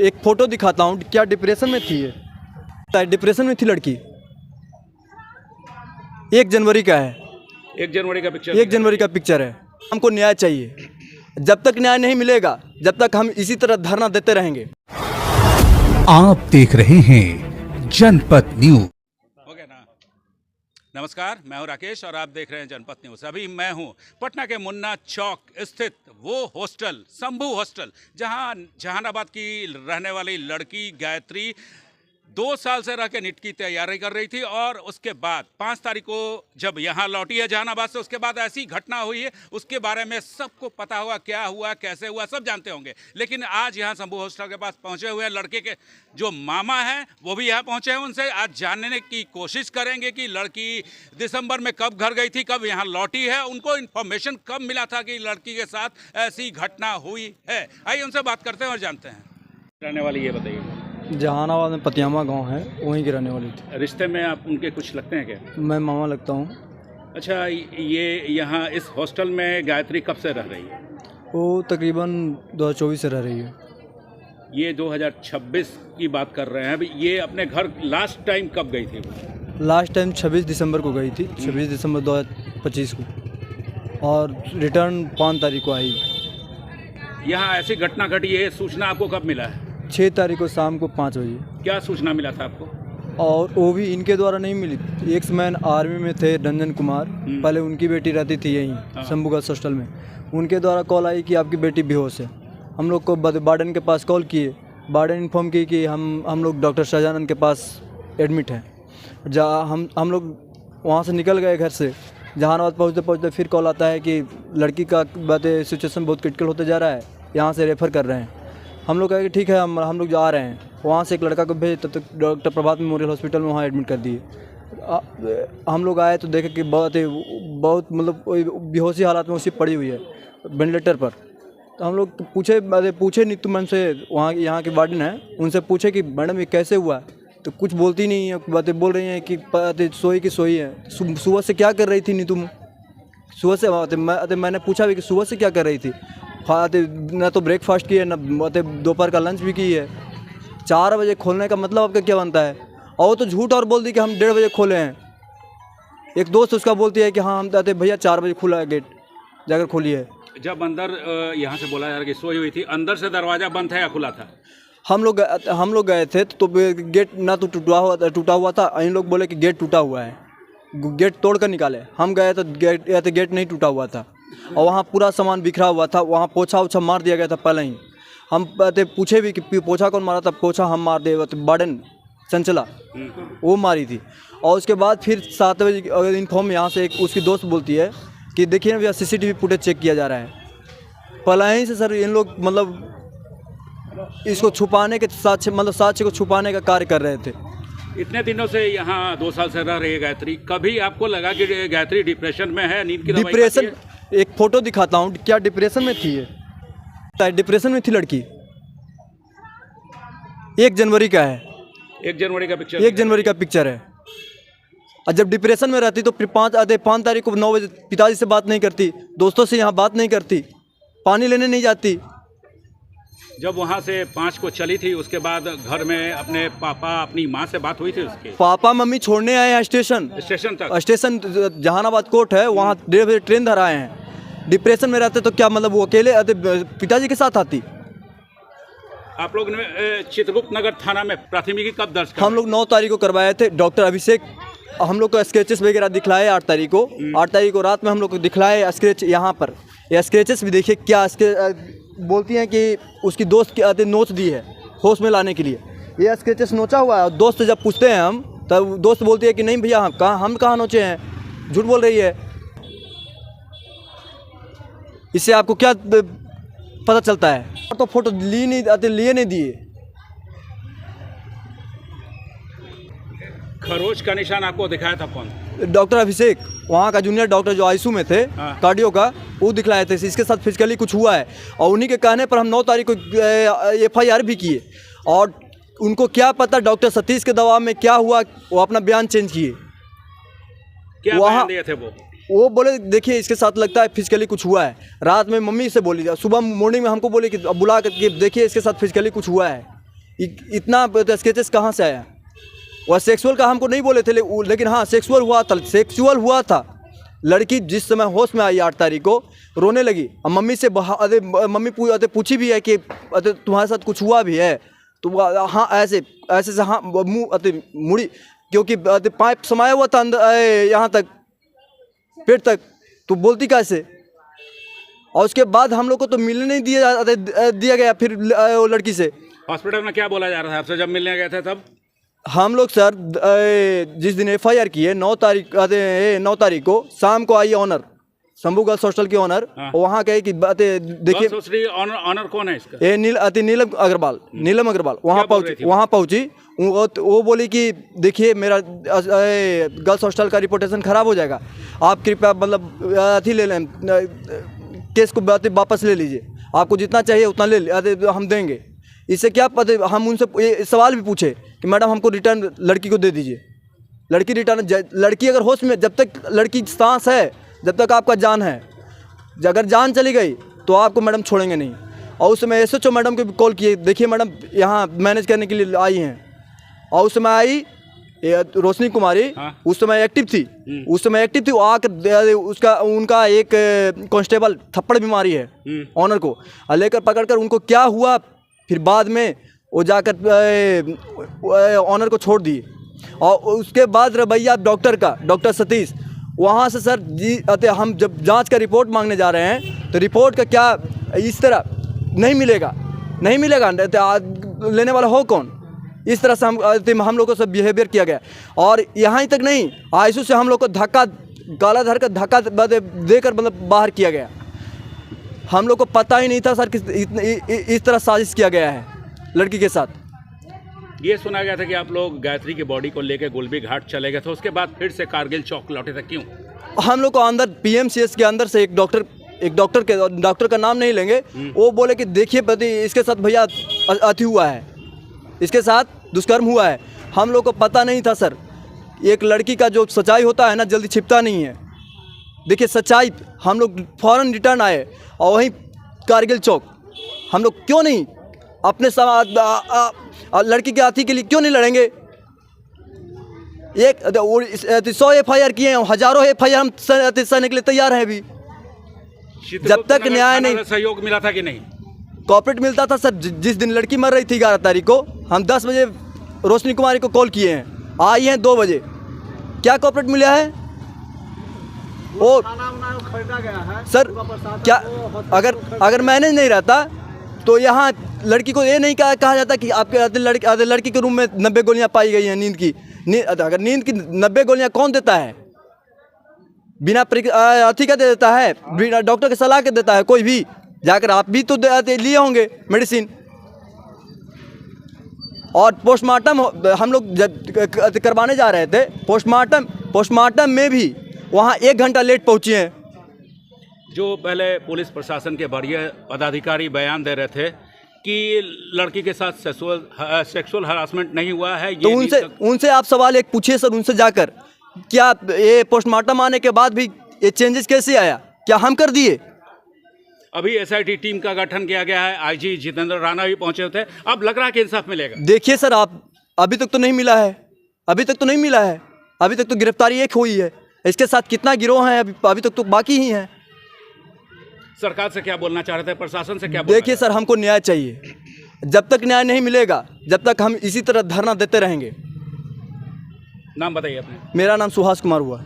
एक फ़ोटो दिखाता हूँ, क्या डिप्रेशन में थी ये, डिप्रेशन में थी लड़की। 1 जनवरी का है, 1 जनवरी का पिक्चर 1 जनवरी का पिक्चर है। हमको न्याय चाहिए, जब तक न्याय नहीं मिलेगा जब तक हम इसी तरह धरना देते रहेंगे। आप देख रहे हैं जनपथ न्यूज। हो गया ना। नमस्कार, मैं हूं राकेश और आप देख रहे हैं जनपथ न्यूज। अभी मैं हूं पटना के मुन्ना चौक स्थित वो हॉस्टल, शंभू हॉस्टल, जहां जहानाबाद की रहने वाली लड़की गायत्री 2 साल से रह के नीट की तैयारी कर रही थी और उसके बाद 5 तारीख को जब यहाँ लौटी है जहानाबाद से, उसके बाद ऐसी घटना हुई है, उसके बारे में सबको पता हुआ, क्या हुआ, कैसे हुआ, सब जानते होंगे। लेकिन आज यहाँ शंभू हॉस्टल के पास पहुँचे हुए हैं लड़के के जो मामा हैं, वो भी यहाँ पहुँचे हैं। उनसे आज जानने की कोशिश करेंगे कि लड़की दिसंबर में कब घर गई थी, कब यहाँ लौटी है, उनको इन्फॉर्मेशन कब मिला था कि लड़की के साथ ऐसी घटना हुई है। आइए उनसे बात करते हैं और जानते हैं। रहने वाली ये बताइए। जहानाबाद में पतियामा गांव है, वहीं की रहने वाली थी। रिश्ते में आप उनके कुछ लगते हैं क्या? मैं मामा लगता हूँ। अच्छा, ये यहाँ इस हॉस्टल में गायत्री कब से रह रही है? वो तकरीबन 2024 से रह रही है। ये 2026 की बात कर रहे हैं। अभी ये अपने घर लास्ट टाइम कब गई थी? लास्ट टाइम 26 दिसंबर को गई थी, 26 दिसंबर 2025 को, और रिटर्न 5 तारीख को आई। यहाँ ऐसी घटना घटी है, सूचना आपको कब मिला है? 6 तारीख को शाम को 5 बजे। क्या सूचना मिला था आपको? और वो भी इनके द्वारा नहीं मिली। एक्समैन आर्मी में थे रंजन कुमार, पहले उनकी बेटी रहती थी यहीं शंभू गर्ल्स हॉस्टल में। उनके द्वारा कॉल आई कि आपकी बेटी बेहोश है। हम लोग को वार्डन के पास कॉल किए, वार्डन इन्फॉर्म की कि हम लोग डॉक्टर शाहजानंद के पास एडमिट हैं। हम लोग वहाँ से निकल गए घर से। जहानाबाद पहुँचते फिर कॉल आता है कि लड़की का बातें सिचुएशन बहुत क्रिटिकल होते जा रहा है, यहाँ से रेफ़र कर रहे हैं। हम लोग कहे कि ठीक है, हम लोग जा रहे हैं। वहाँ से एक लड़का को भेज, तब तक डॉक्टर प्रभात मेमोरियल हॉस्पिटल में वहाँ एडमिट कर दिए। हम लोग आए तो देखे कि बहुत मतलब बेहोशी हालत में उसी पड़ी हुई है वेंटिलेटर पर। तो हम लोग पूछे नहीं, तुम हमसे वहाँ यहाँ के वार्डन है, उनसे पूछे कि मैडम ये कैसे हुआ? तो कुछ बोलती नहीं है, बातें बोल रही हैं कि सोई की सोई है। सुबह से क्या कर रही थी? नहीं तुम सुबह से मैंने पूछा भी कि सुबह से क्या कर रही थी? ना तो ब्रेकफास्ट की है, ना दोपहर का लंच भी की है। 4 बजे खोलने का मतलब आपका क्या बनता है? और वो तो झूठ और बोल दी कि हम 1:30 बजे खोले हैं। एक दोस्त उसका बोलती है कि हाँ हम कहते भैया 4 बजे खुला है गेट, जाकर खोलिए। जब अंदर यहाँ से बोला जा रहा कि सोई हुई थी, अंदर से दरवाज़ा बंद था या खुला था? हम लोग गए थे तो गेट ना तो टूटा हुआ था। इन लोग बोले कि गेट टूटा हुआ है, गेट तोड़ कर निकाले। हम गए तो गेट नहीं टूटा हुआ था और वहाँ पूरा सामान बिखरा हुआ था। वहाँ पोछा उछा मार दिया गया था पहले ही। हम पूछे भी कि पोछा कौन मारा था? पोछा हम मार दे, वार्डन चंचला वो मारी थी। और उसके बाद फिर 7 बजे अगर इन्फॉर्म यहाँ से एक उसकी दोस्त बोलती है कि देखिए ना भैया CCTV फुटेज चेक किया जा रहा है। पहले ही से सर इन लोग मतलब इसको छुपाने के साक्ष्य को छुपाने का कार्य कर रहे थे। इतने दिनों से यहाँ 2 साल से रह रही है गायत्री, कभी आपको लगा कि गायत्री डिप्रेशन में है, नींद की दवाई डिप्रेशन? खाती है? एक फ़ोटो दिखाता हूँ, क्या डिप्रेशन में थी ये, डिप्रेशन में थी लड़की। 1 जनवरी का है, 1 जनवरी का पिक्चर 1 जनवरी का पिक्चर है। और जब डिप्रेशन में रहती तो फिर 5 तारीख को 9 बजे पिताजी से बात नहीं करती, दोस्तों से यहाँ बात नहीं करती, पानी लेने नहीं जाती। जब वहाँ से 5 को चली थी, उसके बाद घर में अपने पापा अपनी माँ से बात हुई थी उसके? पापा मम्मी छोड़ने आए हैं स्टेशन तक। स्टेशन जहानाबाद कोर्ट है, वहाँ 1:30 बजे ट्रेन धर आए हैं। डिप्रेशन में रहते तो क्या मतलब वो अकेले पिताजी के साथ आती? आप लोग ने चित्रगुप्त नगर थाना में प्राथमिकी कब दर्ज कर? हम लोग 9 तारीख को करवाए थे। डॉक्टर अभिषेक हम लोग को स्केचेस वगैरह दिखलाए 8 तारीख को। 8 तारीख को रात में हम लोग को दिखलाए स्केच। यहाँ पर ये स्केचेस भी देखिए, क्या बोलती हैं कि उसकी दोस्त की आते नोच दी है होश में लाने के लिए। ये स्केचेस नोचा हुआ है। और दोस्त से जब पूछते हैं हम, तब दोस्त बोलती है कि नहीं भैया हम कहाँ नोचे हैं, झूठ बोल रही है। इससे आपको क्या पता चलता है? तो फोटो लिए नहीं दिए। खरोच का निशान आपको दिखाया था कौन? डॉक्टर अभिषेक, वहाँ का जूनियर डॉक्टर जो आईसीयू में थे, कार्डियो का, वो दिखलाए थे। इसके साथ फिजिकली कुछ हुआ है और उन्हीं के कहने पर हम 9 तारीख को FIR भी किए। और उनको क्या पता डॉक्टर सतीश के दबाव में क्या हुआ, वो अपना बयान चेंज किए। क्या बयान दिए थे वो बोले देखिए इसके साथ लगता है फिजिकली कुछ हुआ है। रात में मम्मी से बोली, सुबह मॉर्निंग में हमको बोले कि बुला करके देखिए इसके साथ फिजिकली कुछ हुआ है। इतना स्केचेस कहाँ से आया? वह सेक्सुअल का हमको नहीं बोले थे, लेकिन हाँ सेक्सुअल हुआ था। लड़की जिस समय होश में आई 8 तारीख को रोने लगी। अब मम्मी से मम्मी पूछी भी है कि तुम्हारे साथ कुछ हुआ भी है? तो हाँ ऐसे से हाँ मुँह मुड़ी, क्योंकि पाइप समाया हुआ था अंदर यहाँ तक पेट तक, तो बोलती कैसे? और उसके बाद हम लोग को तो मिलने नहीं दिया गया फिर वो लड़की से। हॉस्पिटल में क्या बोला जा रहा था आपसे जब मिलने गए थे तब? हम लोग सर जिस दिन FIR की है 9 तारीख को शाम को आई ऑनर, शंभू गर्ल्स हॉस्टल की ऑनर। हाँ। वहाँ कहे कि देखिए ऑनर कौन है इसका? ये नीलम अग्रवाल वहाँ पहुँची। वो बोली कि देखिए मेरा गर्ल्स हॉस्टल का रिपोर्टेशन ख़राब हो जाएगा, आप कृपया मतलब अथी ले लें, केस को वापस ले लीजिए, आपको जितना चाहिए उतना ले हम देंगे। इससे क्या पता, हम उनसे सवाल भी पूछे कि मैडम हमको रिटर्न लड़की को दे दीजिए। लड़की अगर होश में, जब तक लड़की सांस है, जब तक आपका जान है, अगर जान चली गई तो आपको मैडम छोड़ेंगे नहीं। और उस समय SHO मैडम को भी कॉल किए, देखिए मैडम यहाँ मैनेज करने के लिए आई हैं। और उस समय आई रोशनी कुमारी। हाँ। उस समय एक्टिव थी। वो आकर उनका एक कांस्टेबल थप्पड़ भी मारी है ऑनर को, लेकर पकड़कर उनको क्या हुआ, फिर बाद में वो जाकर ऑनर को छोड़ दिए। और उसके बाद रवैया डॉक्टर सतीश, वहाँ से सर जी हम जब जांच का रिपोर्ट मांगने जा रहे हैं तो रिपोर्ट का क्या इस तरह नहीं मिलेगा लेने वाला हो कौन? इस तरह से हम लोगों से बिहेवियर किया गया। और यहाँ ही तक नहीं, ICU से हम लोग को गाला धर कर धक्का देकर मतलब बाहर किया गया। हम लोग को पता ही नहीं था सर कि इस तरह साजिश किया गया है लड़की के साथ। ये सुना गया था कि आप लोग गायत्री की बॉडी को लेकर गुलबी घाट चले गए थे, उसके बाद फिर से कारगिल चौक लौटे थे, क्यों? हम लोग को अंदर PMCH के अंदर से एक डॉक्टर का नाम नहीं लेंगे, वो बोले कि देखिए पति इसके साथ भैया अति हुआ है, इसके साथ दुष्कर्म हुआ है। हम लोग को पता नहीं था सर, एक लड़की का जो सच्चाई होता है ना जल्दी छिपता नहीं है। देखिए सच्चाई, हम लोग फौरन रिटर्न आए और वहीं कारगिल चौक हम लोग क्यों नहीं अपने लड़की के हाथी के लिए क्यों नहीं लड़ेंगे? 100 FIR किए हैं, हजारों FIR हम सहने के लिए तैयार हैं अभी, जब तक न्याय नहीं। सहयोग मिला था कि नहीं? कॉर्पोरेट मिलता था सर। जिस दिन लड़की मर रही थी 11 तारीख को, हम 10 बजे रोशनी कुमारी को कॉल किए हैं, आई हैं 2 बजे। क्या कॉर्पोरेट मिला है? वो खरीदा गया है सर। क्या अगर मैनेज नहीं रहता तो यहाँ लड़की को ये नहीं कहा जाता कि आपके लड़की के रूम में 90 गोलियाँ पाई गई हैं नींद की। अगर नींद की 90 गोलियाँ कौन देता है? बिना अथी का दे देता है, बिना डॉक्टर की सलाह के देता है कोई भी? जाकर आप भी तो लिए होंगे मेडिसिन। और पोस्टमार्टम हम लोग जब करवाने जा रहे थे, पोस्टमार्टम में भी वहाँ 1 घंटा लेट पहुँचे हैं। जो पहले पुलिस प्रशासन के वरीय पदाधिकारी बयान दे रहे थे कि लड़की के साथ सेक्सुअल हरासमेंट नहीं हुआ है, तो उनसे आप सवाल एक पूछिए सर, उनसे जाकर, क्या ये पोस्टमार्टम आने के बाद भी ये चेंजेस कैसे आया? क्या हम कर दिए? अभी SIT टीम का गठन किया गया है, IG जितेंद्र राणा भी पहुंचे थे। अब लग रहा है कि इंसाफ मिलेगा। देखिए सर, आप अभी तक तो नहीं मिला है, अभी तक तो गिरफ्तारी एक हुई है। इसके साथ कितना गिरोह है अभी तक तो बाकी ही हैं। सरकार से क्या बोलना चाह रहे थे, प्रशासन से क्या? देखिए सर, हमको न्याय चाहिए। जब तक न्याय नहीं मिलेगा, जब तक हम इसी तरह धरना देते रहेंगे। नाम बताइए अपने। मेरा नाम सुहास कुमार हुआ।